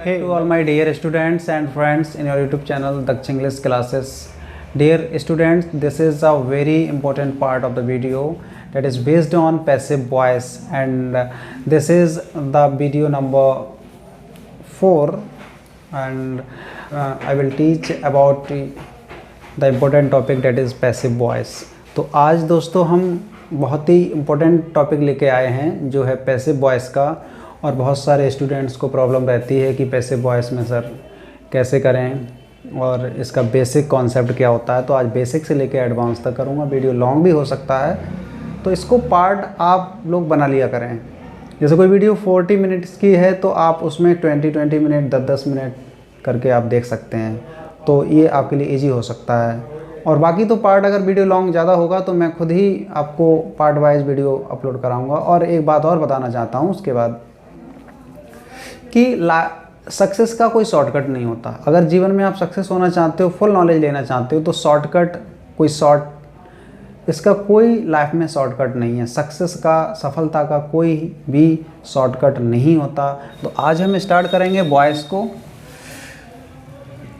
Hey to all my dear students and friends in your YouTube channel Daksh English Classes. Dear students, this is a very important part of the video that is based on passive voice, and this is the video number 4, and I will teach about the important topic that is passive voice. तो आज दोस्तों हम बहुत ही important topic लेके आए हैं जो है पैसिव वॉइस का, और बहुत सारे स्टूडेंट्स को प्रॉब्लम रहती है कि पैसिव वॉइस में सर कैसे करें और इसका बेसिक कॉन्सेप्ट क्या होता है। तो आज बेसिक से लेके एडवांस तक करूँगा। वीडियो लॉन्ग भी हो सकता है, तो इसको पार्ट आप लोग बना लिया करें। जैसे कोई वीडियो 40 मिनट्स की है तो आप उसमें 20 मिनट 10 मिनट करके आप देख सकते हैं, तो ये आपके लिए ईजी हो सकता है। और बाकी तो पार्ट अगर वीडियो लॉन्ग ज़्यादा होगा तो मैं खुद ही आपको पार्ट वाइज वीडियो अपलोड कराऊंगा। और एक बात और बताना चाहता हूँ उसके बाद कि सक्सेस का कोई शॉर्टकट नहीं होता। अगर जीवन में आप सक्सेस होना चाहते हो, फुल नॉलेज लेना चाहते हो, तो शॉर्टकट इसका कोई लाइफ में शॉर्टकट नहीं है। सक्सेस का, सफलता का कोई भी शॉर्टकट नहीं होता। तो आज हम स्टार्ट करेंगे वॉइस को।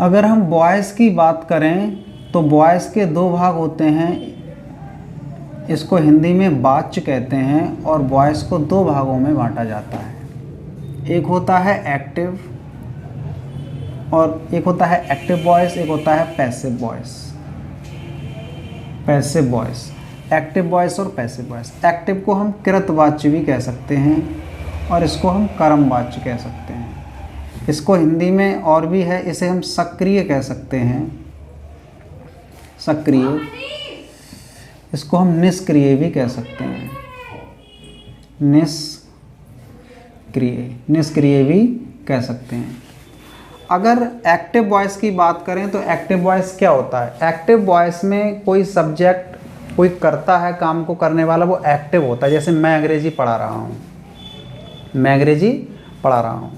अगर हम वॉइस की बात करें तो वॉइस के दो भाग होते हैं। इसको हिंदी में वाच्य कहते हैं, और वॉइस को दो भागों में बांटा जाता है। एक होता है एक्टिव और एक होता है एक्टिव वॉइस, एक होता है passive voice. Passive voice, active voice और पैसिव वॉइस। एक्टिव को हम कृतवाच्य भी कह सकते हैं और इसको हम कर्मवाच्य कह सकते हैं। इसको हिंदी में और भी है, इसे हम सक्रिय कह सकते हैं, सक्रिय। इसको हम निष्क्रिय भी कह सकते हैं, निष्क्रिय भी कह सकते हैं। अगर एक्टिव वॉइस की बात करें तो एक्टिव वॉइस क्या होता है? एक्टिव वॉइस में कोई सब्जेक्ट, कोई करता है काम को करने वाला, वो एक्टिव होता है। जैसे मैं अंग्रेजी पढ़ा रहा हूँ,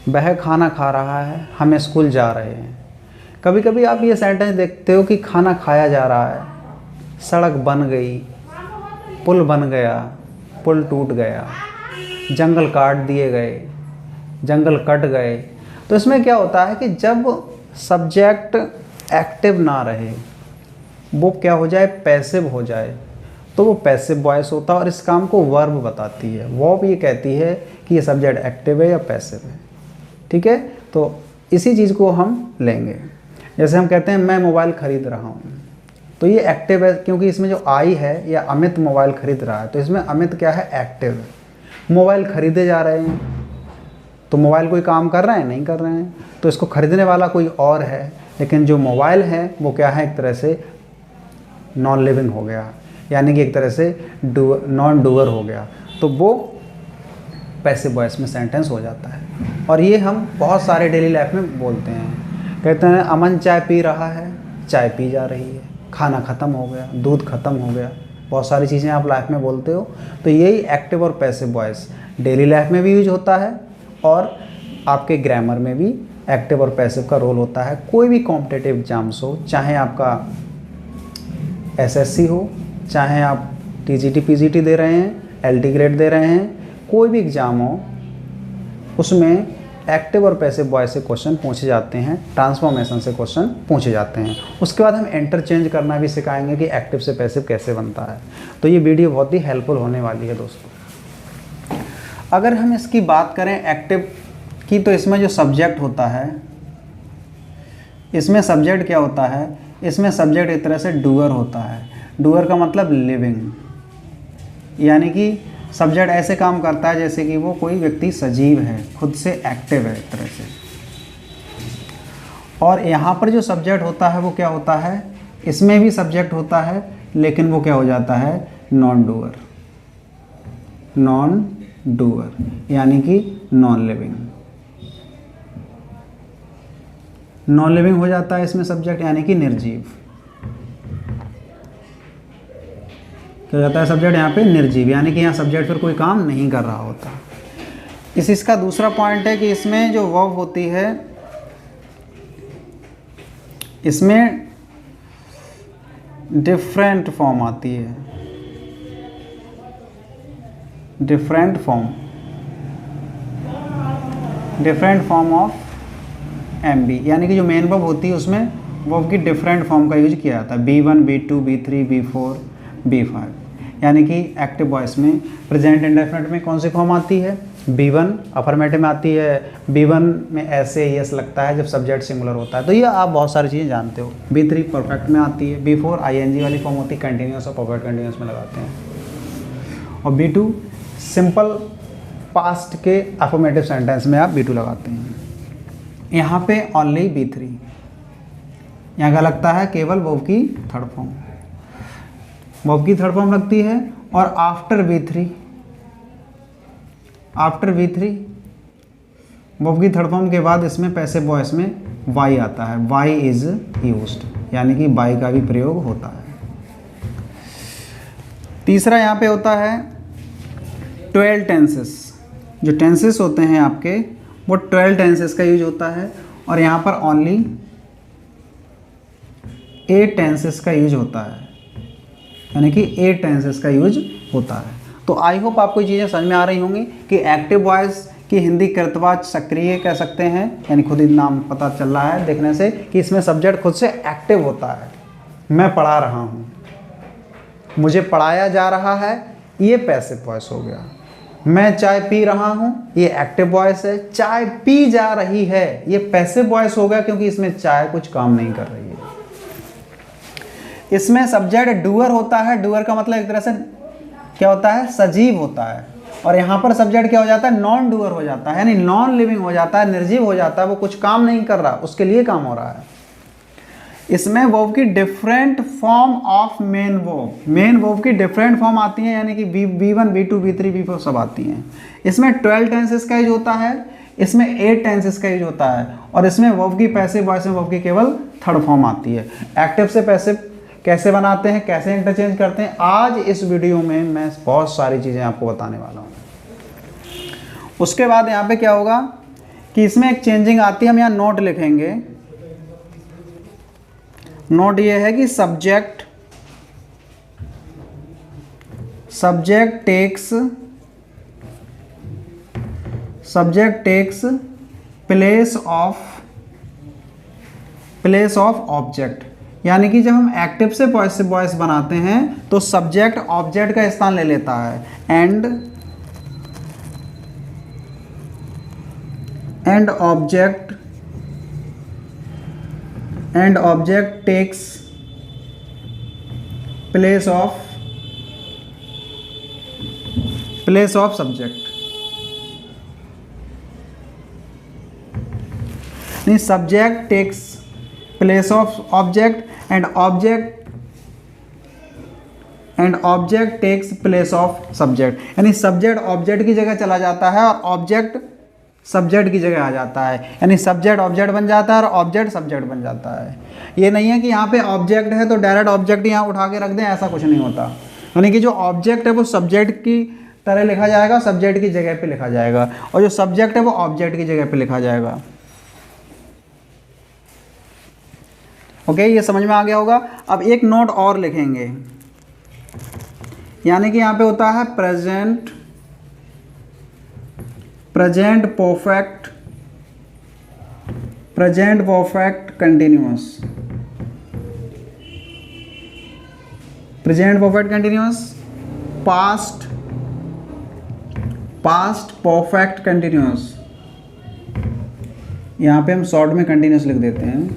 वह खाना खा रहा है, हम स्कूल जा रहे हैं। कभी कभी आप ये सेंटेंस देखते हो कि खाना खाया जा रहा है, सड़क बन गई, पुल बन गया, पुल टूट गया, जंगल काट दिए गए, जंगल कट गए। तो इसमें क्या होता है कि जब सब्जेक्ट एक्टिव ना रहे, वो क्या हो जाए, पैसिव हो जाए, तो वो पैसिव वॉइस होता है। और इस काम को वर्ब बताती है। वर्ब ये कहती है कि ये सब्जेक्ट एक्टिव है या पैसिव है। ठीक है, तो इसी चीज़ को हम लेंगे। जैसे हम कहते हैं मैं मोबाइल ख़रीद रहा हूँ, तो ये एक्टिव है क्योंकि इसमें जो आई है, या अमित मोबाइल ख़रीद रहा है, तो इसमें अमित क्या है, एक्टिव है। मोबाइल ख़रीदे जा रहे हैं, तो मोबाइल कोई काम कर रहे हैं, नहीं कर रहे हैं, तो इसको ख़रीदने वाला कोई और है। लेकिन जो मोबाइल है वो क्या है, एक तरह से नॉन लिविंग हो गया, यानी कि एक तरह से नॉन डूअर हो गया। तो वो पैसिव वॉइस में सेंटेंस हो जाता है। और ये हम बहुत सारे डेली लाइफ में बोलते हैं। कहते हैं अमन चाय पी रहा है, चाय पी जा रही है, खाना ख़त्म हो गया, दूध ख़त्म हो गया। बहुत सारी चीज़ें आप लाइफ में बोलते हो। तो यही एक्टिव और पैसिव वॉइस डेली लाइफ में भी यूज होता है, और आपके ग्रामर में भी एक्टिव और पैसिव का रोल होता है। कोई भी कॉम्पिटिटिव एग्जाम्स हो, चाहे आपका एसएससी हो, चाहे आप टीजीटी पीजीटी दे रहे हैं, एलटी ग्रेड दे रहे हैं, कोई भी एग्ज़ाम हो, उसमें एक्टिव और पैसिव वॉइस से क्वेश्चन पूछे जाते हैं, ट्रांसफॉर्मेशन से क्वेश्चन पूछे जाते हैं। उसके बाद हम इंटरचेंज करना भी सिखाएंगे कि एक्टिव से पैसिव कैसे बनता है। तो ये वीडियो बहुत ही हेल्पफुल होने वाली है दोस्तों। अगर हम इसकी बात करें एक्टिव की, तो इसमें जो सब्जेक्ट होता है, इसमें सब्जेक्ट क्या होता है, इसमें सब्जेक्ट एक तरह से डूअर होता है। डूअर का मतलब लिविंग, यानी कि सब्जेक्ट ऐसे काम करता है जैसे कि वो कोई व्यक्ति सजीव है, खुद से एक्टिव है एक तरह से। और यहाँ पर जो सब्जेक्ट होता है वो क्या होता है, इसमें भी सब्जेक्ट होता है, लेकिन वो क्या हो जाता है, नॉन डूअर, यानी कि नॉन लिविंग हो जाता है इसमें सब्जेक्ट, यानी कि निर्जीव। क्या हो जाता है सब्जेक्ट यहाँ पे, निर्जीव, यानी कि यहाँ सब्जेक्ट फिर कोई काम नहीं कर रहा होता। इसका दूसरा पॉइंट है कि इसमें जो वर्ब होती है, इसमें डिफरेंट फॉर्म आती है, different form. Different form of am be, यानी कि जो मेन वर्ब होती है उसमें वर्ब की डिफरेंट फॉर्म का यूज किया जाता है, B1, B2, B3, B4, B5। यानी कि एक्टिव वॉइस में प्रेजेंट इंडेफिनिट में कौन सी फॉर्म आती है? B1 अफर्मेटिव में आती है, B1 में ऐसे यस लगता है जब सब्जेक्ट सिंगुलर होता है, तो ये आप बहुत सारी चीज़ें जानते हो। B3 परफेक्ट में आती है, B4 ING वाली फॉर्म होती है, कंटिन्यूस और परफेक्ट कंटिन्यूस में लगाते हैं, और B2 सिंपल पास्ट के अफर्मेटिव सेंटेंस में आप B2 लगाते हैं। यहाँ पे ओनली B3, यहाँ का लगता है केवल वर्ब की थर्ड फॉर्म, वर्ब की थर्ड फॉर्म लगती है, और आफ्टर B3 वर्ब की थर्ड फॉर्म के बाद इसमें पैसिव वॉइस में वाई आता है, वाई इज यूज्ड, यानी कि वाई का भी प्रयोग होता है। तीसरा यहाँ पे होता है 12 टेंसेस। जो टेंसेस होते हैं आपके वो 12 टेंसेस का यूज होता है, और यहाँ पर ओनली 8 टेंसेस का यूज होता है, यानी कि 8 टेंसेस का यूज होता है। तो आई होप आपको ये चीज़ें समझ में आ रही होंगी कि एक्टिव वॉइस की हिंदी कृतवाच सक्रिय कह सकते हैं, यानी खुद ही नाम पता चल रहा है देखने से कि इसमें सब्जेक्ट खुद से एक्टिव होता है। मैं पढ़ा रहा हूँ, मुझे पढ़ाया जा रहा है, ये पैसिव वॉइस हो गया। मैं चाय पी रहा हूँ, ये एक्टिव वॉइस है। चाय पी जा रही है, ये पैसिव वॉइस हो गया, क्योंकि इसमें चाय कुछ काम नहीं कर रही है। इसमें सब्जेक्ट डूअर होता है, डूअर का मतलब एक तरह से क्या होता है? सजीव होता है, और यहाँ पर सब्जेक्ट क्या हो जाता है? नॉन डूअर हो जाता है, यानी नॉन लिविंग हो जाता है, निर्जीव हो जाता है, वो कुछ काम नहीं कर रहा, उसके लिए काम हो रहा है। इसमें वर्ब की different form of main verb की डिफरेंट फॉर्म आती हैं, यानी कि B1, B2, B3, B4 सब आती हैं। इसमें 12 टेंसेस का यूज होता है, इसमें 8 टेंसेस का यूज होता है, और इसमें वर्ब की पैसिव वॉइस में वर्ब की केवल थर्ड फॉर्म आती है। एक्टिव से पैसिव कैसे बनाते हैं, कैसे इंटरचेंज करते हैं, आज इस वीडियो में मैं बहुत सारी चीज़ें आपको बताने वाला हूँ। उसके बाद यहाँ पे क्या होगा कि इसमें एक चेंजिंग आती है, हम यहाँ नोट लिखेंगे। नोट ये है कि subject takes place of object, यानी कि जब हम एक्टिव से पैसिव वॉइस बनाते हैं तो सब्जेक्ट ऑब्जेक्ट का स्थान ले लेता है, and object takes place of subject. नहीं, subject takes place of object and object takes place of subject, यानी सब्जेक्ट ऑब्जेक्ट की जगह चला जाता है और ऑब्जेक्ट सब्जेक्ट की जगह आ जाता है, यानी सब्जेक्ट ऑब्जेक्ट बन जाता है और ऑब्जेक्ट सब्जेक्ट बन जाता है। ये नहीं है कि यहाँ पे ऑब्जेक्ट है तो डायरेक्ट ऑब्जेक्ट यहाँ उठा के रख दें, ऐसा कुछ नहीं होता। यानी कि जो ऑब्जेक्ट है वो सब्जेक्ट की तरह लिखा जाएगा, सब्जेक्ट की जगह पे लिखा जाएगा, और जो सब्जेक्ट है वो ऑब्जेक्ट की जगह पे लिखा जाएगा। ओके, ये समझ में आ गया होगा। अब एक नोट और लिखेंगे, यानी कि यहाँ पे होता है present perfect continuous, past perfect continuous, यहाँ पे हम शॉर्ट में कंटिन्यूअस लिख देते हैं।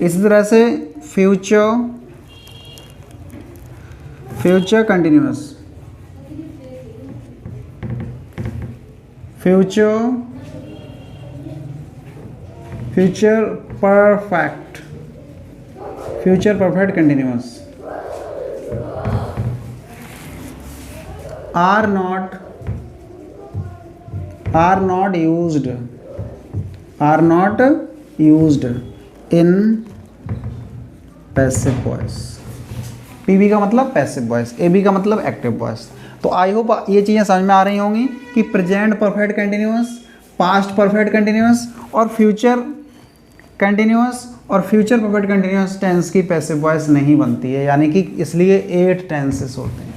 इसी तरह से future continuous, future perfect continuous, are not used in passive voice. PV का मतलब पैसिव वॉइस, AB का मतलब एक्टिव वॉइस। तो आई होप ये चीज़ें समझ में आ रही होंगी कि present perfect continuous, past perfect continuous और फ्यूचर कंटिन्यूअस और फ्यूचर परफेक्ट कंटिन्यूअस टेंस की पैसिव वॉइस नहीं बनती है, यानी कि इसलिए 8 टेंसेस होते हैं।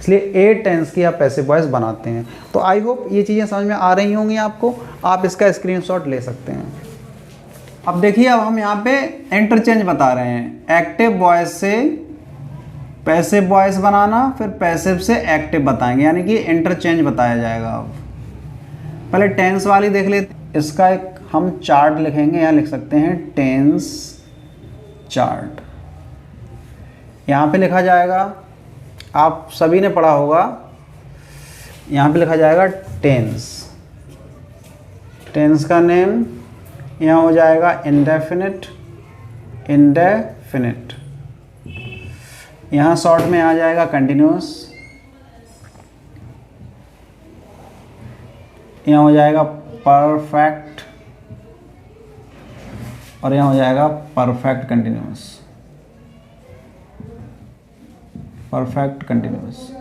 इसलिए ए टेंस की आप पैसिव वॉइस बनाते हैं। तो आई होप ये चीज़ें समझ में आ रही होंगी आपको, आप इसका स्क्रीनशॉट ले सकते हैं। अब देखिए, अब हम यहाँ पे इंटरचेंज बता रहे हैं, एक्टिव वॉइस से पैसिव वॉइस बनाना, फिर पैसिव से एक्टिव बताएंगे, यानी कि इंटरचेंज बताया जाएगा। अब पहले टेंस वाली देख लेते, इसका एक हम चार्ट लिखेंगे, यहाँ लिख सकते हैं टेंस चार्ट। यहाँ पे लिखा जाएगा, आप सभी ने पढ़ा होगा, यहाँ पे लिखा जाएगा टेंस। टेंस का नेम यहाँ हो जाएगा इंडेफिनिट, इंडेफिनिट। यहाँ शॉर्ट में आ जाएगा कंटिन्यूस, यहाँ हो जाएगा परफेक्ट, और यहाँ हो जाएगा perfect continuous, perfect continuous,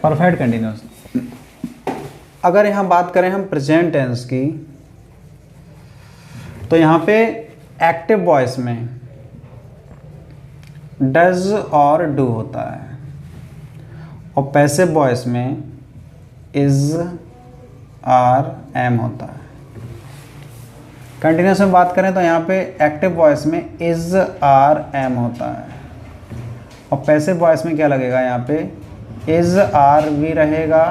perfect continuous. अगर यहाँ बात करें हम प्रेजेंट टेंस की, तो यहाँ पे एक्टिव वॉइस में डज और डू होता है, और पैसिव वॉइस में इज, आर, एम होता है। कंटिन्यूस में बात करें तो यहाँ पे एक्टिव वॉइस में इज, आर, एम होता है, और पैसिव वॉइस में क्या लगेगा, यहाँ पे इज, आर, वी रहेगा,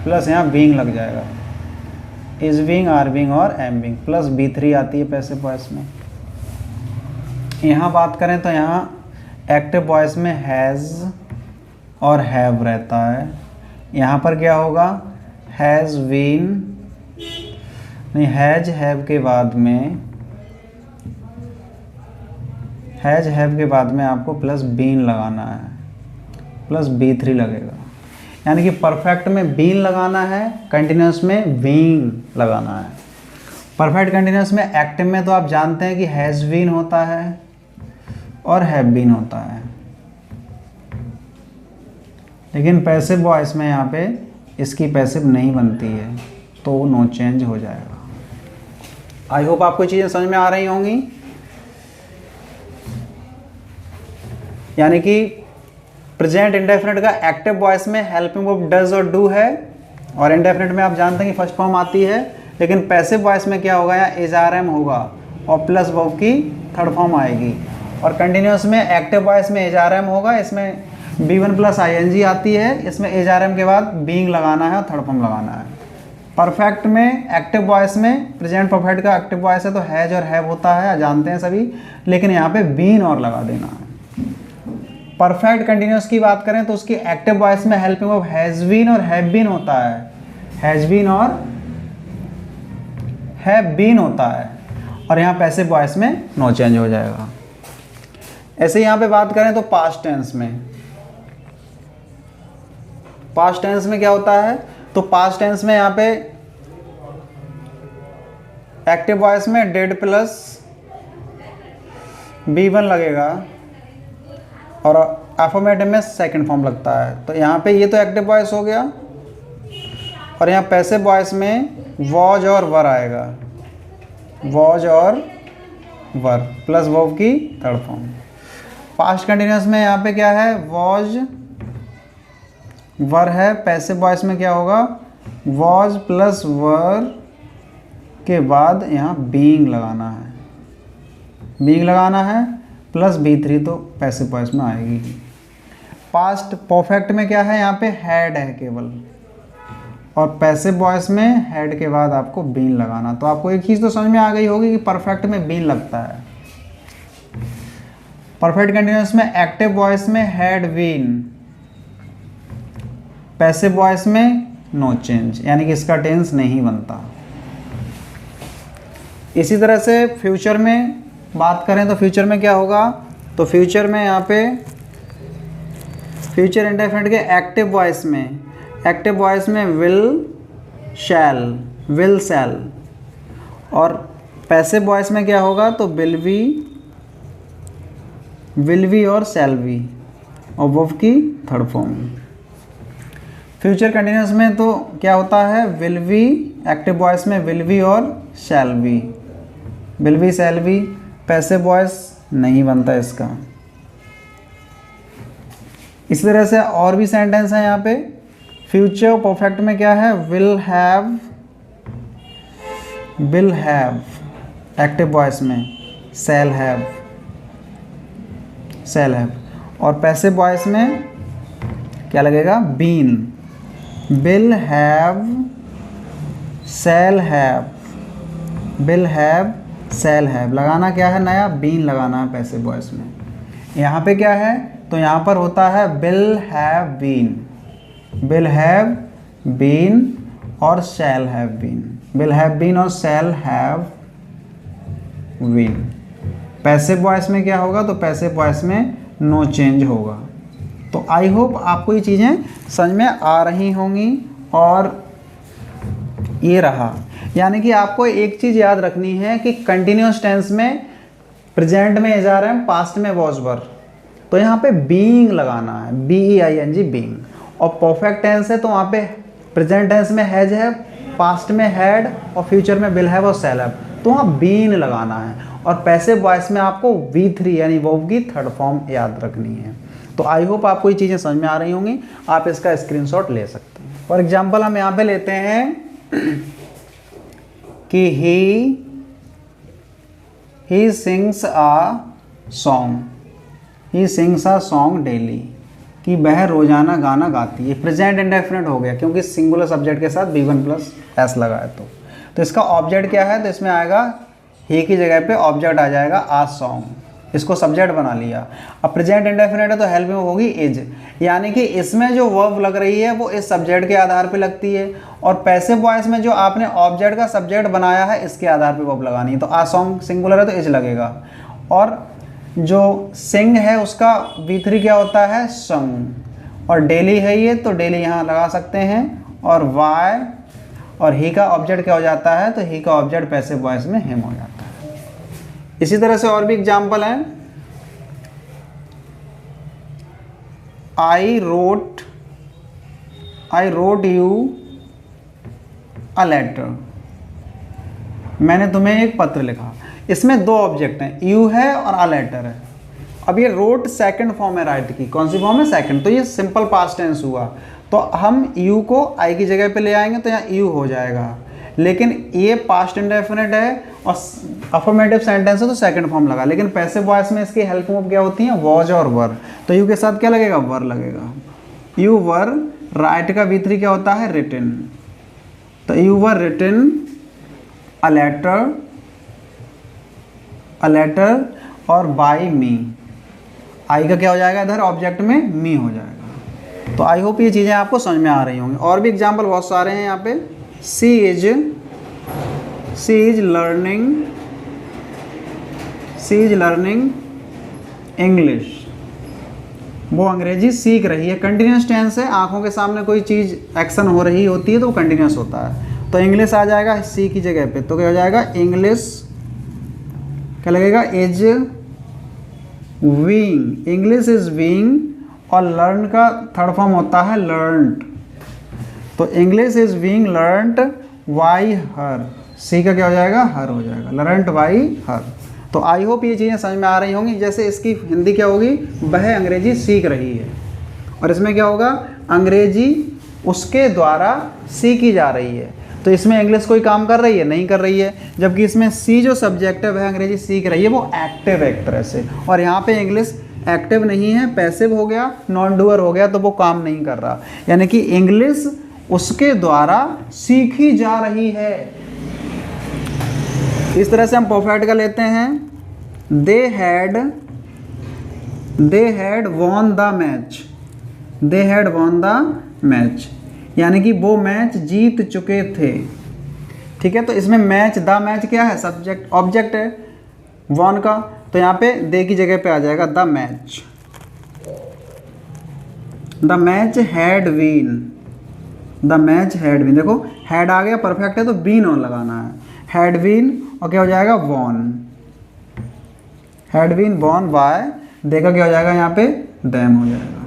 प्लस यहाँ बीइंग लग जाएगा, इज बीइंग, आर बीइंग और एम बीइंग, प्लस B3 आती है पैसिव वॉइस में। यहाँ बात करें तो यहाँ एक्टिव वॉइस में हैज़ और हैव रहता है, यहाँ पर क्या होगा, हैज़ बीन, नहीं, हैज हैव के बाद में, हैज हैव के बाद में आपको प्लस बीन लगाना है, प्लस B3 लगेगा, यानी कि परफेक्ट में बीन लगाना है, कंटिन्यूस में बीइंग लगाना है। परफेक्ट कंटिन्यूस में, एक्टिव में तो आप जानते हैं कि हैज़ बीन होता है और हैव बीन होता है, लेकिन पैसिव वॉइस में यहाँ पे इसकी पैसिव नहीं बनती है, तो नो चेंज हो जाएगा। आई होप आपको चीज़ें समझ में आ रही होंगी। यानी कि प्रेजेंट इंडेफिनिट का एक्टिव वॉइस में हेल्पिंग वर्ब डज और डू है, और इंडेफिनिट में आप जानते हैं कि फर्स्ट फॉर्म आती है, लेकिन पैसिव वॉइस में क्या होगा, यहाँ इज, आर, एम होगा और प्लस वर्ब की थर्ड फॉर्म आएगी। और कंटिन्यूस में एक्टिव वॉइस में इज, आर, एम होगा, इसमें B1 प्लस ING आती है, इसमें इज, आर, एम के बाद बीइंग लगाना है और थर्ड फॉर्म लगाना है। परफेक्ट में, एक्टिव वॉइस में, प्रेजेंट परफेक्ट का एक्टिव वॉइस है तो हैज और हैव होता है, जानते हैं सभी, लेकिन यहाँ पे बीन और लगा देना है। परफेक्ट कंटिन्यूस की बात करें तो उसकी एक्टिव वॉइस में हेल्पिंग वर्ब हैज बीन और हैव बीन होता है, हैज बीन और हैव बीन होता है, और यहाँ पैसिव वॉइस में नो चेंज हो जाएगा। ऐसे यहाँ पे बात करें तो पास्ट टेंस में, पास्ट टेंस में क्या होता है, तो पास्ट टेंस में यहाँ पे एक्टिव वॉइस में डिड प्लस B1 लगेगा, और अफर्मेटिव में सेकंड फॉर्म लगता है। तो यहाँ पे ये तो एक्टिव वॉइस हो गया, और यहाँ पैसिव वॉइस में वॉज और वर आएगा, वॉज और वर प्लस वर्ब की थर्ड फॉर्म। पास्ट कंटिन्यूस में यहाँ पे क्या है, वॉज, वर है, पैसिव वॉइस में क्या होगा, वॉज प्लस वर के बाद यहाँ बीइंग लगाना है, बीइंग लगाना है, प्लस B3 तो पैसिव वॉइस में आएगी। पास्ट परफेक्ट में क्या है, यहाँ पे हैड है केवल, और पैसिव वॉइस में हैड के बाद आपको बीन लगाना। तो आपको एक चीज़ तो समझ में आ गई होगी कि परफेक्ट में बीन लगता है। परफेक्ट कंटिन्यूस में एक्टिव वॉइस में हैड बीन, पैसिव वॉइस में नो चेंज, यानी कि इसका टेंस नहीं बनता। इसी तरह से फ्यूचर में बात करें तो फ्यूचर में क्या होगा, तो फ्यूचर में यहाँ पे फ्यूचर इंडेफिनिट के एक्टिव वॉइस में, एक्टिव वॉइस में विल, शैल, विल, शैल, और पैसिव वॉइस में क्या होगा, तो विल बी और शैल बी, और वर्ब की थर्ड फॉर्म। फ्यूचर कंटिन्यूस में तो क्या होता है, विल बी, एक्टिव वॉइस में विल बी और shall be, will be, shall be, passive voice नहीं बनता इसका, इसी तरह से और भी सेंटेंस है यहाँ पे। फ्यूचर परफेक्ट में क्या है, विल हैव, एक्टिव वॉइस में शैल हैव, और पैसिव वॉइस में क्या लगेगा, been, will have, shall have, will have, shall have. लगाना क्या है, नया बीन लगाना है पैसिव वॉइस में। यहाँ पे क्या है, तो यहाँ पर होता है will have been, will have been और shall have been, will have been और shall have been. Passive voice में क्या होगा, तो पैसिव वॉइस में नो चेंज होगा। तो आई होप आपको ये चीज़ें समझ में आ रही होंगी। और ये रहा, यानी कि आपको एक चीज़ याद रखनी है कि कंटिन्यूअस टेंस में प्रेजेंट में इज आर एम, पास्ट में वॉज वर, तो यहाँ पे बीइंग लगाना है, BEING बीइंग। और परफेक्ट टेंस है तो वहाँ पे प्रेजेंट टेंस में हैज है, पास्ट में हैड और फ्यूचर में विल हैव और शैल हैव, तो वहाँ बीन लगाना है। और पैसिव वॉइस में आपको V3 यानी वर्ब की थर्ड फॉर्म याद रखनी है। तो आई होप आपको ये चीज़ें समझ में आ रही होंगी, आप इसका स्क्रीनशॉट ले सकते हैं। फॉर एग्जाम्पल हम यहाँ पे लेते हैं कि he sings uh song daily, कि वह रोजाना गाना गाती है। प्रेजेंट इंडेफिनिट हो गया क्योंकि सिंगुलर सब्जेक्ट के साथ V1 प्लस S लगा है। तो इसका ऑब्जेक्ट क्या है, तो इसमें आएगा ही की जगह पे ऑब्जेक्ट आ जाएगा आ सॉन्ग, इसको सब्जेक्ट बना लिया। अब प्रेजेंट इंडेफिनिट है तो हेल्प में होगी इज, यानी कि इसमें जो वर्ब लग रही है वो इस सब्जेक्ट के आधार पे लगती है। और पैसिव वॉइस में जो आपने ऑब्जेक्ट का सब्जेक्ट बनाया है इसके आधार पे वर्ब लगानी है। तो आ सॉन्ग सिंगुलर है तो इज लगेगा। और जो सिंग है उसका V3 क्या होता है, संग। और डेली है ये तो डेली यहाँ लगा सकते हैं। और वाई और ही का ऑब्जेक्ट क्या हो जाता है, तो ही का ऑब्जेक्ट पैसिव वॉइस में हिम हो जाता है। इसी तरह से और भी एग्जाम्पल हैं। I wrote you a letter, मैंने तुम्हें एक पत्र लिखा। इसमें दो ऑब्जेक्ट हैं, यू है और अ लेटर है। अब ये रोट सेकंड फॉर्म है राइट की, कौन सी फॉर्म है, सेकंड, तो ये सिंपल पास्ट टेंस हुआ। तो हम यू को आई की जगह पे ले आएंगे तो यहाँ यू हो जाएगा। लेकिन ये पास्ट इंडेफिनिट है और अफर्मेटिव सेंटेंस है तो सेकंड फॉर्म लगा। लेकिन पैसिव वॉइस में इसकी हेल्प वर्ब क्या होती है, वॉज और वर। तो यू के साथ क्या लगेगा, वर लगेगा। यू वर, राइट का V3 क्या होता है, रिटन। तो you were written a letter और बाय मी, आई का क्या हो जाएगा इधर ऑब्जेक्ट में, मी हो जाएगा। तो आई होप ये चीज़ें आपको समझ में आ रही होंगी। और भी एग्जाम्पल बहुत सारे हैं यहाँ पे। सी इज लर्निंग इंग्लिश, वो अंग्रेजी सीख रही है। कंटिन्यूस टेंस है, आंखों के सामने कोई चीज़ एक्शन हो रही होती है तो वो कंटिन्यूस होता है। तो इंग्लिश आ जाएगा सी की जगह पे, तो क्या हो जाएगा, इंग्लिश क्या लगेगा, is being, English is being. और लर्न का थर्ड फॉर्म होता है लर्नड, तो English is being learned by her, she का क्या हो जाएगा, हर हो जाएगा, लर्नड बाय हर। तो आई होप ये चीज़ें समझ में आ रही होंगी। जैसे इसकी हिंदी क्या होगी, वह अंग्रेजी सीख रही है। और इसमें क्या होगा, अंग्रेजी उसके द्वारा सीखी जा रही है। तो इसमें इंग्लिश कोई काम कर रही है, नहीं कर रही है। जबकि इसमें सी जो सब्जेक्ट है वह अंग्रेजी सीख रही है, वो एक्टिव है एक तरह से। और यहाँ पे इंग्लिश एक्टिव नहीं है, पैसिव हो गया, नॉन डूअर हो गया, तो वो काम नहीं कर रहा। यानी कि इंग्लिश उसके द्वारा सीखी जा रही है। इस तरह से हम परफेक्ट का लेते हैं। They had won the match, यानी कि वो मैच जीत चुके थे। ठीक है, तो इसमें मैच, द मैच क्या है, सब्जेक्ट, ऑब्जेक्ट है वॉन का, तो यहाँ पे दे की जगह पे आ जाएगा द मैच हैड बीन, देखो हैड आ गया, परफेक्ट है तो बीन ऑन लगाना है, हैड बीन और क्या हो जाएगा, won, had been won by, देखा क्या हो जाएगा यहाँ पे, देम हो जाएगा।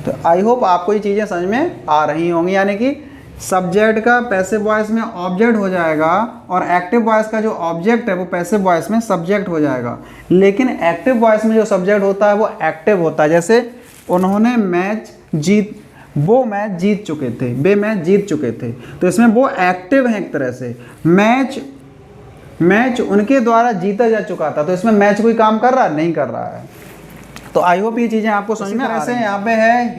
तो आई होप आपको ये चीज़ें समझ में आ रही होंगी। यानी कि सब्जेक्ट का पैसिव वॉइस में ऑब्जेक्ट हो जाएगा और एक्टिव वॉइस का जो ऑब्जेक्ट है वो पैसिव वॉइस में सब्जेक्ट हो जाएगा। लेकिन एक्टिव वॉइस में जो सब्जेक्ट होता है वो एक्टिव होता है। जैसे उन्होंने वो मैच जीत चुके थे, वे मैच जीत चुके थे। तो इसमें वो एक्टिव हैं एक तरह से, मैच उनके द्वारा जीता जा चुका था। तो इसमें मैच कोई काम कर रहा है, नहीं कर रहा है। तो आई होप ये चीज़ें आपको समझ में आ रही हैं। यहाँ पे है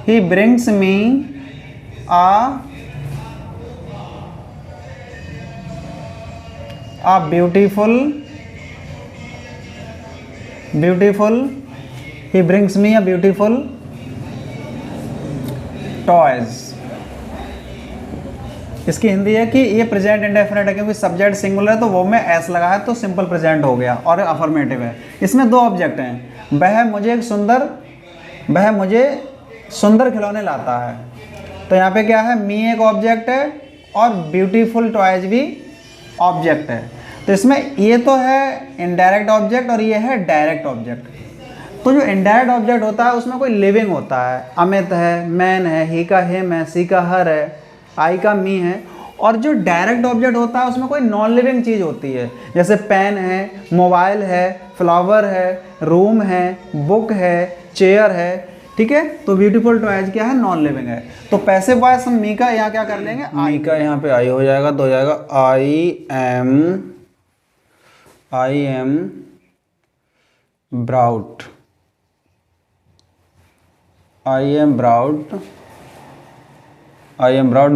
he brings me a beautiful he brings me a beautiful toys। इसकी हिंदी है कि ये प्रेजेंट इंडेफिनिट है, क्योंकि सब्जेक्ट सिंगुलर है तो वो में एस लगा है तो सिंपल प्रेजेंट हो गया, और अफर्मेटिव है। इसमें दो ऑब्जेक्ट हैं, वह मुझे सुंदर खिलौने लाता है। तो यहाँ पे क्या है, मी एक ऑब्जेक्ट है और ब्यूटीफुल टॉयज भी ऑब्जेक्ट है। तो इसमें ये तो है इनडायरेक्ट ऑब्जेक्ट और ये है डायरेक्ट ऑब्जेक्ट। तो जो इनडायरेक्ट ऑब्जेक्ट होता है उसमें कोई लिविंग होता है, अमित है, मैन है, ही का हिम है, सी का हर है, आई का मी है। और जो डायरेक्ट ऑब्जेक्ट होता है उसमें कोई नॉन लिविंग चीज़ होती है, जैसे पेन है, मोबाइल है, फ्लावर है, रूम है, बुक है, चेयर है। ठीक है, तो ब्यूटीफुल टॉयज क्या है, नॉन लिविंग है। तो पैसिव वॉइस हम मी का यहाँ क्या कर लेंगे, मी का यहाँ पे आई हो जाएगा, तो हो जाएगा I am brought, I am brought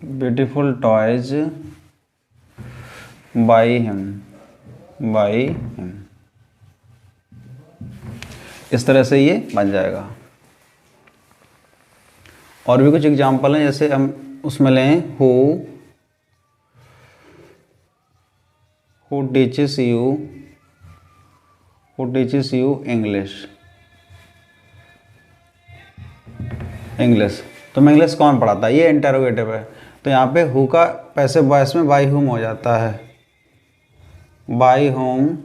beautiful, toys by him. इस तरह से ये बन जाएगा। और भी कुछ एग्जाम्पल हैं, जैसे हम उसमें लें हु टीचेस यू इंग्लिश। तो मैं इंग्लिश कौन पढ़ाता है, ये इंटरोगेटिव है। तो यहाँ पे हु का पैसिव वॉइस में बाई हुम हो जाता है, बाई होम।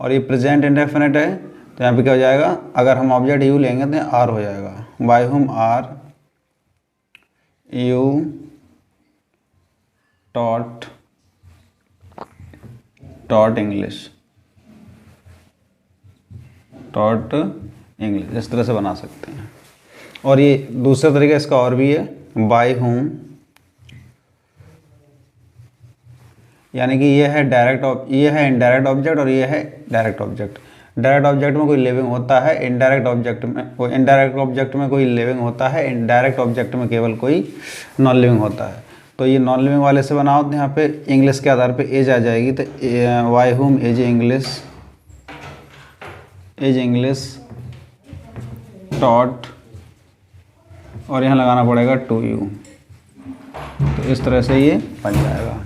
और ये प्रेजेंट इंडेफिनिट है, तो यहाँ पे क्या हो जाएगा, अगर हम ऑब्जेक्ट यू लेंगे तो आर हो जाएगा, by whom are you taught English, इस तरह से बना सकते हैं। और ये दूसरा तरीका इसका और भी है, बाई होम, यानी कि ये है इनडायरेक्ट ऑब्जेक्ट और ये है डायरेक्ट ऑब्जेक्ट। डायरेक्ट ऑब्जेक्ट में कोई लिविंग होता है, इनडायरेक्ट ऑब्जेक्ट में कोई लिविंग होता है, इनडायरेक्ट ऑब्जेक्ट में केवल कोई नॉन लिविंग होता है। तो ये नॉन लिविंग वाले से बनाओ तो यहाँ पे इंग्लिश के आधार पे एज आ जाएगी, तो by whom is English taught, और यहाँ लगाना पड़ेगा टू यू। तो इस तरह से ये बन जाएगा।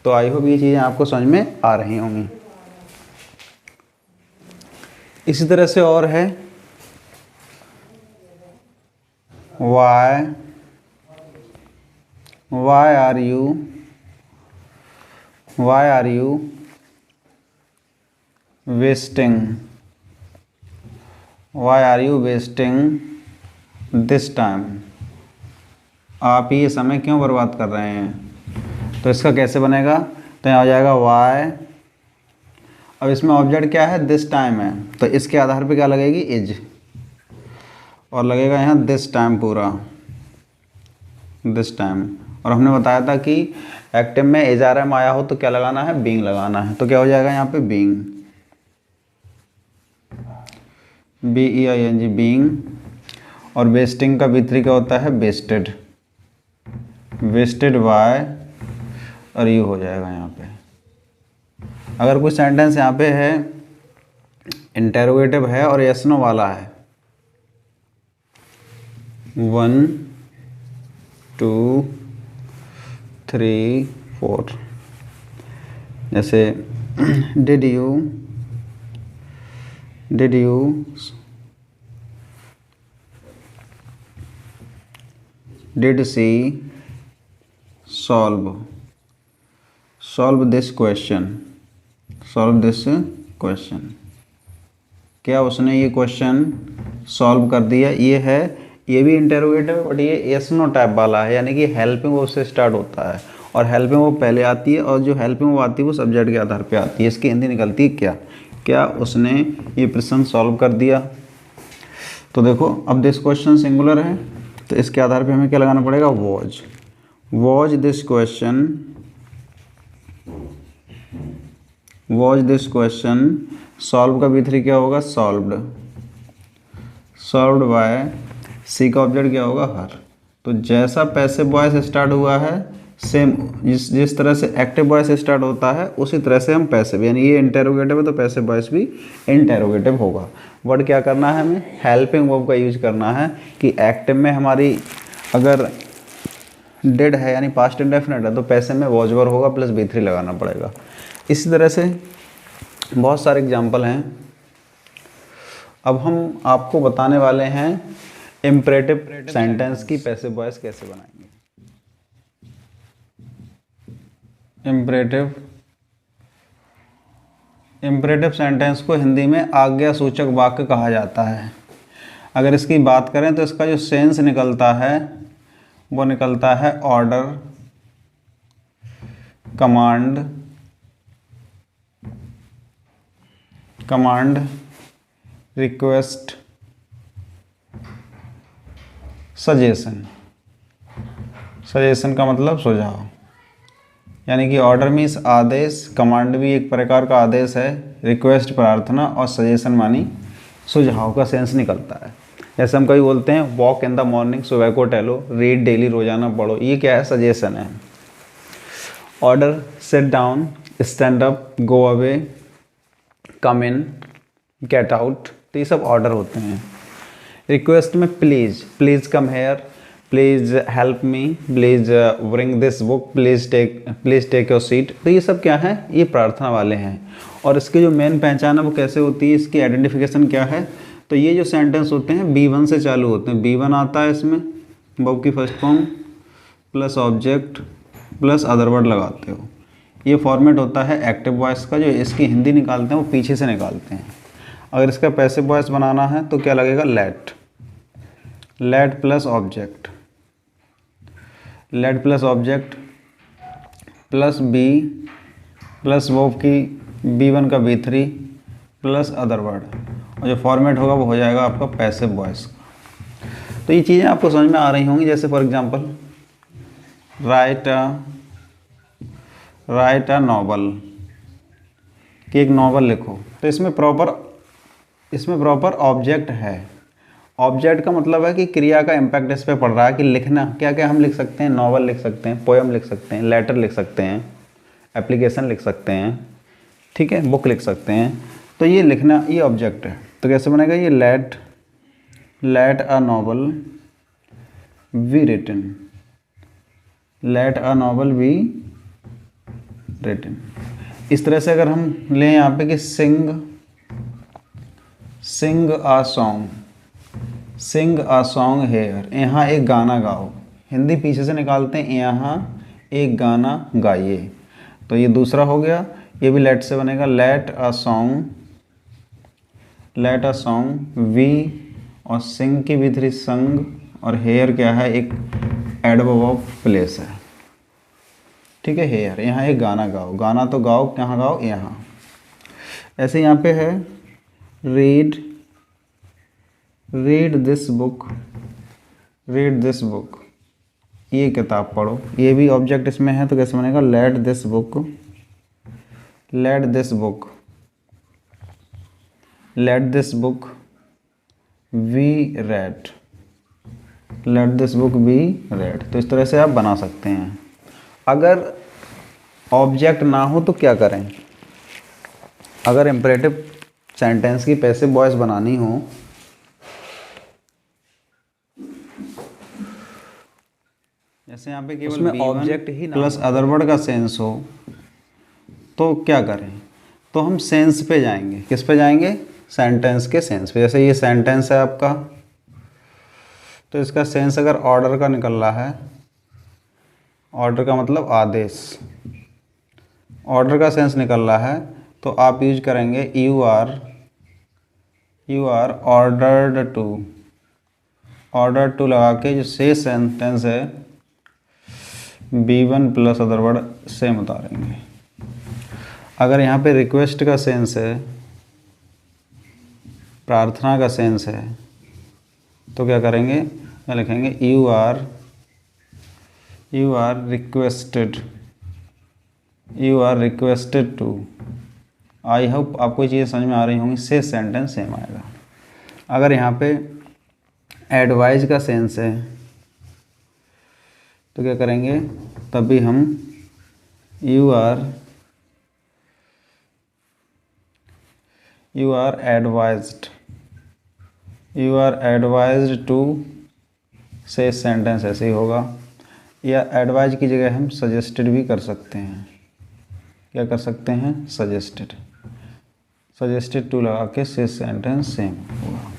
तो आई होप ये चीज़ें आपको समझ में आ रही होंगी। इसी तरह से और है, why are you wasting this time. आप ये समय क्यों बर्बाद कर रहे हैं। तो इसका कैसे बनेगा, तो यहाँ हो जाएगा वाई, अब इसमें ऑब्जेक्ट क्या है, दिस टाइम है, तो इसके आधार पे क्या लगेगी, इज, और लगेगा यहाँ दिस टाइम पूरा, दिस टाइम। और हमने बताया था कि एक्टिव में इज आर एम आया हो तो क्या लगाना है, बीइंग लगाना है। तो क्या हो जाएगा यहाँ पे बीइंग, BEING बीइंग। और वेस्टिंग का B3 क्या होता है, वेस्टेड वाई और यू हो जाएगा यहाँ पे। अगर कोई सेंटेंस यहाँ पे है इंटेरोगेटिव है और यस नो वाला है, 1 2 3 4, जैसे did she solve this question, क्या उसने ये क्वेश्चन सॉल्व कर दिया। ये भी इंटेरोगेटिव है, बट ये यस नो टाइप वाला है, यानी कि हेल्पिंग वर्ब से स्टार्ट होता है और हेल्पिंग वर्ब पहले आती है, और जो हेल्पिंग वर्ब आती है वो सब्जेक्ट के आधार पे आती है। इसकी हिंदी निकलती है क्या। क्या उसने ये प्रश्न सॉल्व कर दिया। तो देखो अब दिस क्वेश्चन सिंगुलर है, तो इसके आधार पे हमें क्या लगाना पड़ेगा, वॉज दिस क्वेश्चन सॉल्व का V3 क्या होगा, सॉल्व्ड बाय, सी का ऑब्जेक्ट क्या होगा, हर। तो जैसा पैसिव वॉइस स्टार्ट हुआ है सेम, जिस तरह से एक्टिव वॉइस स्टार्ट होता है उसी तरह से हम पैसिव, यानी ये इंटेरोगेटिव है तो पैसिव वॉइस भी इंटेरोगेटिव होगा। वर्ड क्या करना है, हमें हेल्पिंग वर्ब का यूज करना है कि एक्टिव में हमारी अगर डेड है यानी पास्ट इंडेफिनिट है तो पैसिव में वॉज वर्ब होगा प्लस V3 लगाना पड़ेगा। इसी तरह से बहुत सारे एग्जाम्पल हैं। अब हम आपको बताने वाले हैं इम्परेटिव सेंटेंस की पैसिव वॉइस कैसे बनाएंगे। इम्परेटिव सेंटेंस को हिंदी में आज्ञा सूचक वाक्य कहा जाता है। अगर इसकी बात करें तो इसका जो सेंस निकलता है वो निकलता है ऑर्डर, कमांड, रिक्वेस्ट, सजेशन का मतलब सुझाव, यानी कि ऑर्डर मीन्स आदेश, कमांड भी एक प्रकार का आदेश है, रिक्वेस्ट प्रार्थना, और सजेशन मानी सुझाव का सेंस निकलता है। जैसे हम कभी बोलते हैं वॉक इन द मॉर्निंग, सुबह को टहलो, रीड डेली, रोजाना पढ़ो, ये क्या है, सजेशन है। Order, sit down, stand up, go away, come in, get out, तो ये सब ऑर्डर होते हैं। रिक्वेस्ट में please come here, please help me, please bring this book, please take your seat, तो ये सब क्या है, ये प्रार्थना वाले हैं। और इसकी जो मेन पहचान है वो कैसे होती है, इसकी आइडेंटिफिकेशन क्या है, तो ये जो सेंटेंस होते हैं B1 से चालू होते हैं। B1 आता है इसमें वर्ब की first form plus object plus other word लगाते हो। ये फॉर्मेट होता है एक्टिव वॉइस का। जो इसकी हिंदी निकालते हैं वो पीछे से निकालते हैं। अगर इसका पैसिव वॉइस बनाना है तो क्या लगेगा, let plus object plus be plus verb की B1 का V3 प्लस अदर वर्ड, और जो फॉर्मेट होगा वो हो जाएगा आपका पैसिव वॉइस का। तो ये चीज़ें आपको समझ में आ रही होंगी। जैसे for example right a novel, कि एक नॉवल लिखो, तो इसमें प्रॉपर ऑब्जेक्ट है। ऑब्जेक्ट का मतलब है कि क्रिया का इम्पैक्ट इस पर पड़ रहा है कि लिखना क्या क्या हम लिख सकते हैं, नॉवल लिख सकते हैं, पोएम लिख सकते हैं, लेटर लिख सकते हैं, एप्लीकेशन लिख सकते हैं, ठीक है, बुक लिख सकते हैं। तो ये लिखना ये ऑब्जेक्ट है। तो कैसे बनेगा ये, let a novel be written, let a novel be written. इस तरह से अगर हम लें यहाँ पे कि सिंग अ सॉन्ग हेयर, यहाँ एक गाना गाओ, हिंदी पीछे से निकालते हैं, यहाँ एक गाना गाइए। तो ये दूसरा हो गया, ये भी लेट से बनेगा, लेट अ सॉन्ग वी, और सिंग की V3 संग, और हेयर क्या है, एक एडवर्ब ऑफ प्लेस है, ठीक है, हेयर। यहाँ एक गाना गाओ, गाना तो गाओ, कहाँ गाओ, यहाँ। ऐसे यहाँ पे है रीड दिस बुक, ये किताब पढ़ो, ये भी ऑब्जेक्ट इसमें है। तो कैसे बनेगा, let this book be read, तो इस तरह से आप बना सकते हैं। अगर ऑब्जेक्ट ना हो तो क्या करें, अगर इम्परेटिव सेंटेंस की पैसिव वॉइस बनानी हो, जैसे यहाँ पे केवल उसमें ऑब्जेक्ट ही प्लस अदर वर्ड का सेंस हो, तो क्या करें, तो हम सेंस पे जाएंगे। किस पे जाएंगे, सेंटेंस के सेंस पे। जैसे ये सेंटेंस है आपका, तो इसका सेंस अगर ऑर्डर का निकल रहा है, ऑर्डर का मतलब आदेश, ऑर्डर का सेंस निकल रहा है, तो आप यूज करेंगे यू आर ऑर्डर टू लगा के, जो से सेंटेंस है B1 plus other word same उतारेंगे। अगर यहाँ पे रिक्वेस्ट का सेंस है, प्रार्थना का सेंस है, तो क्या करेंगे, क्या लिखेंगे, you are requested to. I hope आपको ये चीज़ें समझ में आ रही होंगी। से सेंटेंस सेम आएगा। अगर यहाँ पे एडवाइज का सेंस है तो क्या करेंगे, तब भी हम यू आर एडवाइज्ड टू से सेंटेंस ऐसे ही होगा। या एडवाइज की जगह हम सजेस्टेड भी कर सकते हैं। क्या कर सकते हैं, सजेस्टेड टू लगा के से सेंटेंस सेम होगा।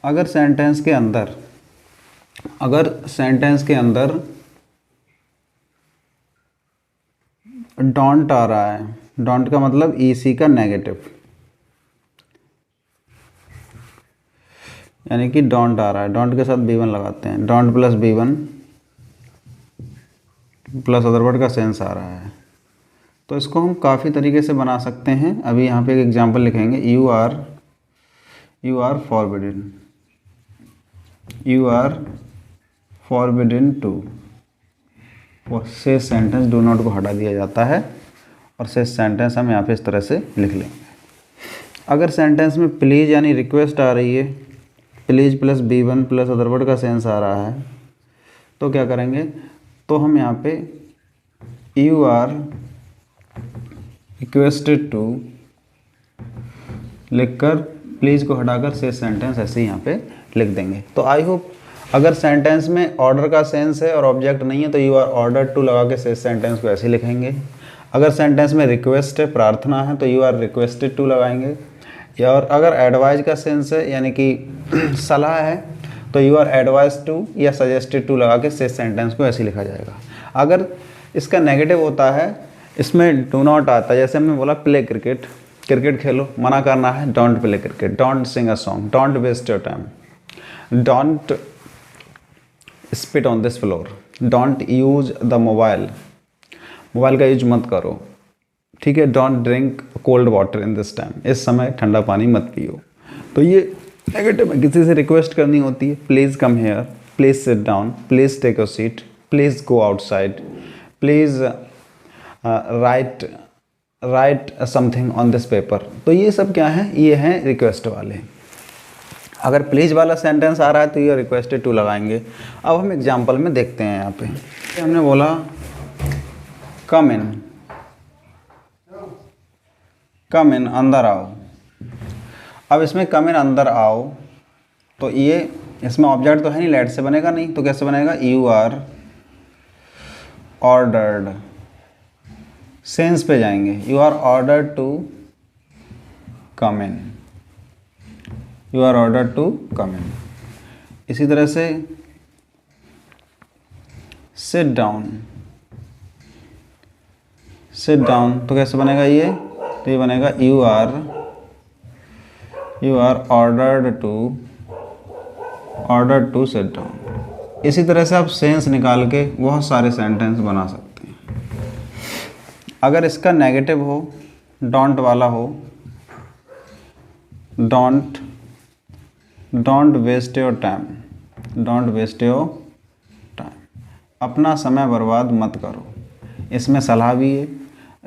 अगर सेंटेंस के अंदर डोंट आ रहा है, डोंट का मतलब ईसी का नेगेटिव, यानी कि डोंट आ रहा है, डोंट के साथ B1 लगाते हैं, don't plus B1 plus other word का सेंस आ रहा है, तो इसको हम काफ़ी तरीके से बना सकते हैं। अभी यहाँ पे एक एग्जांपल लिखेंगे, यू आर फॉरबिडन टू। से सेंटेंस डू नॉट को हटा दिया जाता है और से सेंटेंस हम यहाँ पे इस तरह से लिख लेंगे। अगर सेंटेंस में प्लीज़ यानी रिक्वेस्ट आ रही है, please plus B1 plus other word का सेंस आ रहा है, तो क्या करेंगे, तो हम यहाँ पे यू आर रिक्वेस्टेड टू लिखकर प्लीज़ को हटाकर से सेंटेंस ऐसे ही यहाँ पे लिख देंगे। तो आई होप अगर सेंटेंस में ऑर्डर का सेंस है और ऑब्जेक्ट नहीं है तो यू आर ऑर्डर टू लगा के से सेंटेंस को ऐसे लिखेंगे। अगर सेंटेंस में रिक्वेस्ट है, प्रार्थना है, तो यू आर रिक्वेस्टेड टू लगाएंगे। या और अगर एडवाइज का सेंस है यानी कि सलाह है तो यू आर एडवाइज टू या सजेस्टेड टू लगा के से सेंटेंस को ऐसे लिखा जाएगा। अगर इसका नेगेटिव होता है, इसमें डू नॉट आता है, जैसे हमने बोला प्ले क्रिकेट, क्रिकेट खेलो, मना करना है, don't play cricket, don't sing a song, don't waste your time, don't spit on this floor, don't use the mobile, mobile का यूज मत करो, ठीक है, don't drink cold water in this time, इस समय ठंडा पानी मत पियो। तो ये नेगेटिव है, किसी से रिक्वेस्ट करनी होती है, please come here, please sit down, please take your seat, please go outside, please write something on this paper. तो ये सब क्या है, ये हैं रिक्वेस्ट वाले। अगर प्लीज़ वाला सेंटेंस आ रहा है तो ये रिक्वेस्टेड टू लगाएंगे। अब हम एग्जांपल में देखते हैं। यहाँ पे हमने बोला कम इन, अंदर आओ। अब इसमें कम इन अंदर आओ, तो ये इसमें ऑब्जेक्ट तो है नहीं, लेट से बनेगा नहीं, तो कैसे बनेगा, यू आर ऑर्डर्ड, सेंस पे जाएंगे, you are ordered to come in, you are ordered to come in. इसी तरह से सिट डाउन, तो कैसे बनेगा ये, तो ये बनेगा you are ordered to sit down. इसी तरह से आप सेंस निकाल के बहुत सारे सेंटेंस बना सकते हैं। अगर इसका नेगेटिव हो, डोंट वाला हो, डोंट वेस्ट योर टाइम, अपना समय बर्बाद मत करो, इसमें सलाह भी है,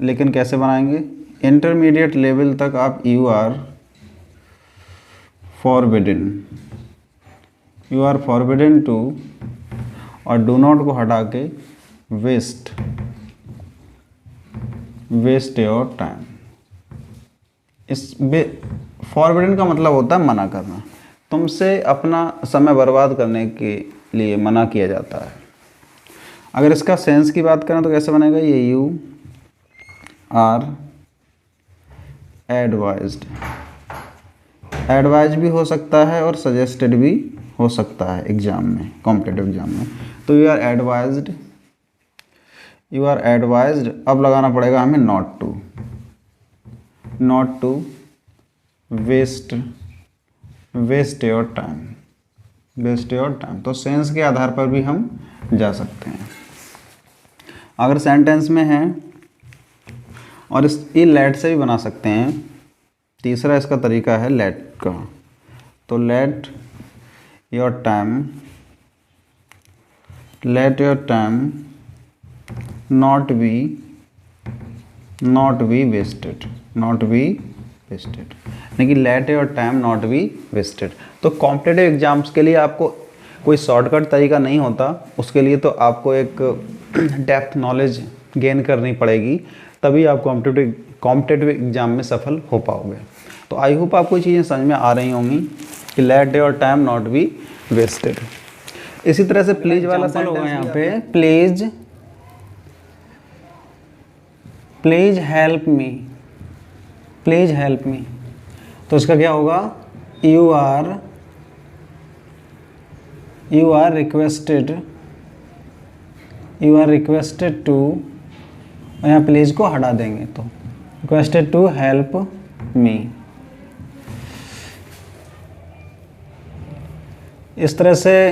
लेकिन कैसे बनाएंगे, इंटरमीडिएट लेवल तक आप यू आर फॉरबिडन टू और डू नॉट को हटा के वेस्ट योर टाइम। इस फॉरबिडन का मतलब होता है मना करना, तुमसे अपना समय बर्बाद करने के लिए मना किया जाता है। अगर इसका सेंस की बात करें तो कैसे बनेगा, ये यू आर एडवाइज भी हो सकता है और सजेस्टेड भी हो सकता है एग्जाम में, कॉम्पिटिटिव एग्जाम में। तो यू आर एडवाइज्ड, अब लगाना पड़ेगा हमें not to waste your time. तो सेंस के आधार पर भी हम जा सकते हैं। अगर सेंटेंस में है, और इस ये लेट से भी बना सकते हैं। तीसरा इसका तरीका है लेट का। तो let your time not be wasted, यानी कि let your time not be wasted. तो कॉम्पिटिटिव एग्जाम्स के लिए आपको कोई शॉर्टकट तरीका नहीं होता, उसके लिए तो आपको एक डेप्थ नॉलेज गेन करनी पड़ेगी, तभी आप कॉम्पिटिटिव एग्जाम में सफल हो पाओगे। तो आई होप आपको ये चीज़ें समझ में आ रही होंगी कि let your time not be wasted. इसी तरह से प्लीज वाला सेंटेंस होगा यहाँ पे, प्लीज हेल्प मी। तो इसका क्या होगा, यू आर रिक्वेस्टेड टू, और यहाँ प्लीज को हटा देंगे तो रिक्वेस्टेड टू हेल्प मी। इस तरह से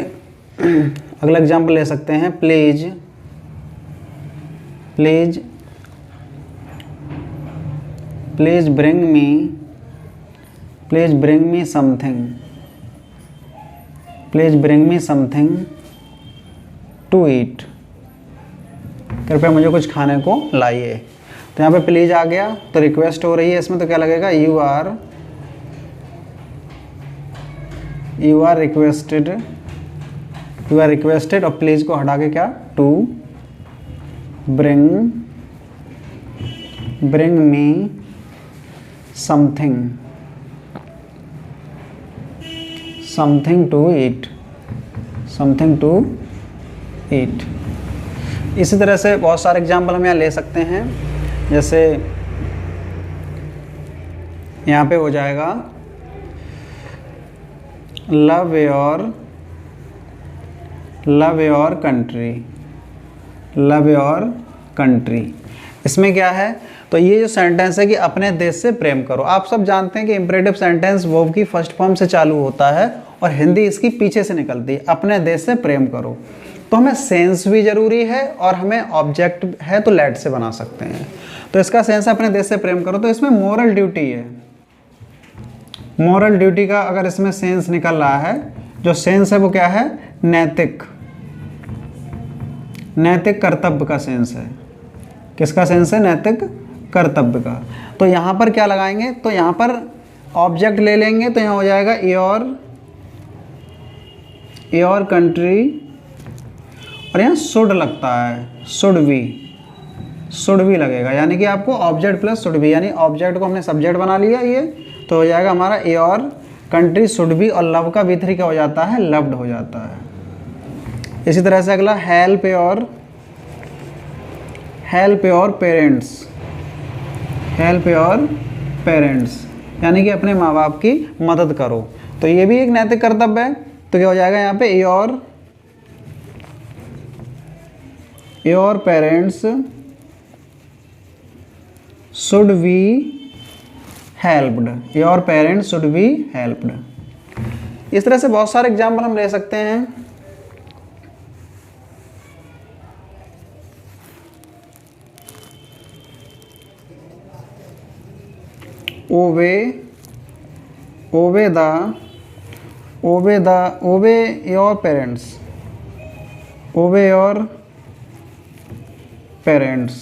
अगला एग्जाम्पल ले सकते हैं, please bring me something to eat. कृपया मुझे कुछ खाने को लाइए। तो यहाँ पे प्लीज आ गया, तो रिक्वेस्ट हो रही है इसमें, तो क्या लगेगा, यू आर रिक्वेस्टेड, और प्लीज को हटा के क्या, to bring me something to eat. इसी तरह से बहुत सारे एग्जाम्पल हम यहाँ ले सकते हैं। जैसे यहाँ पे हो जाएगा लव योर कंट्री। इसमें क्या है, तो ये जो सेंटेंस है कि अपने देश से प्रेम करो। आप सब जानते हैं कि इंपरेटिव सेंटेंस वर्ब की फर्स्ट फॉर्म से चालू होता है और हिंदी इसकी पीछे से निकलती है, अपने देश से प्रेम करो। तो हमें सेंस भी जरूरी है और हमें ऑब्जेक्ट है तो लेट से बना सकते हैं। तो इसका सेंस है अपने देश से प्रेम करो, तो इसमें मोरल ड्यूटी है। मोरल ड्यूटी का अगर इसमें सेंस निकल रहा है, जो सेंस है वो क्या है, नैतिक कर्तव्य का सेंस है। किसका सेंस है, नैतिक कर्तव्य का। तो यहाँ पर क्या लगाएंगे, तो यहाँ पर ऑब्जेक्ट ले लेंगे, तो यहाँ हो जाएगा योर कंट्री, और यहाँ शुड लगता है, शुड भी लगेगा, यानी कि आपको ऑब्जेक्ट प्लस शुड भी, यानी ऑब्जेक्ट को हमने सब्जेक्ट बना लिया ये, तो हो जाएगा हमारा योर कंट्री शुड बी, और लव का V3 क्या हो जाता है, लव्ड हो जाता है। इसी तरह से अगला हेल्प योर पेरेंट्स, यानी कि अपने माँ बाप की मदद करो। तो ये भी एक नैतिक कर्तव्य है। तो क्या हो जाएगा यहाँ पे, your parents should be helped, your parents should be helped. इस तरह से बहुत सारे एग्जाम्पल हम ले सकते हैं। obey your parents।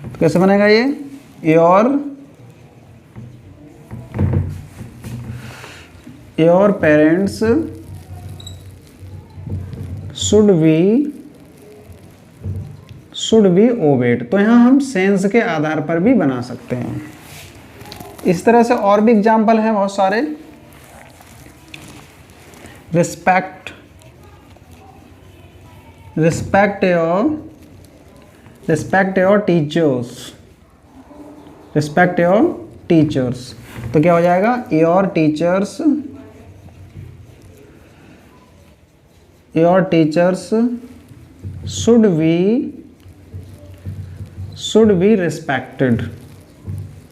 तो कैसे बनेगा ये, your parents should be obeyed। तो यहाँ हम सेंस के आधार पर भी बना सकते हैं। इस तरह से और भी एग्जाम्पल हैं बहुत सारे। Respect your teachers. तो क्या हो जाएगा, your teachers should be respected,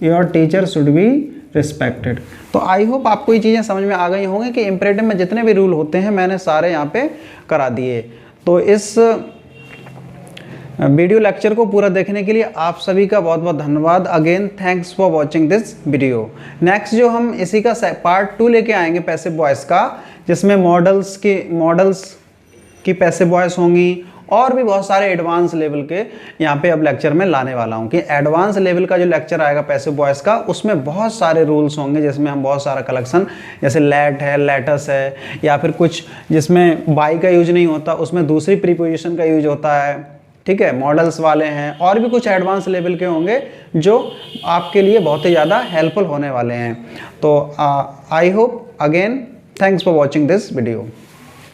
your teacher should be respected. तो आई होप आपको ये चीज़ें समझ में आ गई होंगी कि इम्परेटिव में जितने भी रूल होते हैं मैंने सारे यहाँ पे करा दिए। तो इस वीडियो लेक्चर को पूरा देखने के लिए आप सभी का बहुत बहुत धन्यवाद। Again thanks for watching this video. Next जो हम इसी का पार्ट 2 लेके आएंगे पैसिव वॉइस का, जिसमें मॉडल्स की पैसिव वॉइस होंगी और भी बहुत सारे एडवांस लेवल के यहाँ पे अब लेक्चर में लाने वाला हूँ कि एडवांस लेवल का जो लेक्चर आएगा पैसिव वॉइस का, उसमें बहुत सारे रूल्स होंगे, जिसमें हम बहुत सारा कलेक्शन, जैसे लेट है, लेटस है, या फिर कुछ जिसमें बाई का यूज नहीं होता उसमें दूसरी प्रीपोजिशन का यूज होता है, ठीक है, मॉडल्स वाले हैं, और भी कुछ एडवांस लेवल के होंगे जो आपके लिए बहुत ही ज़्यादा हेल्पफुल होने वाले हैं। तो I hope, again thanks for watching this video.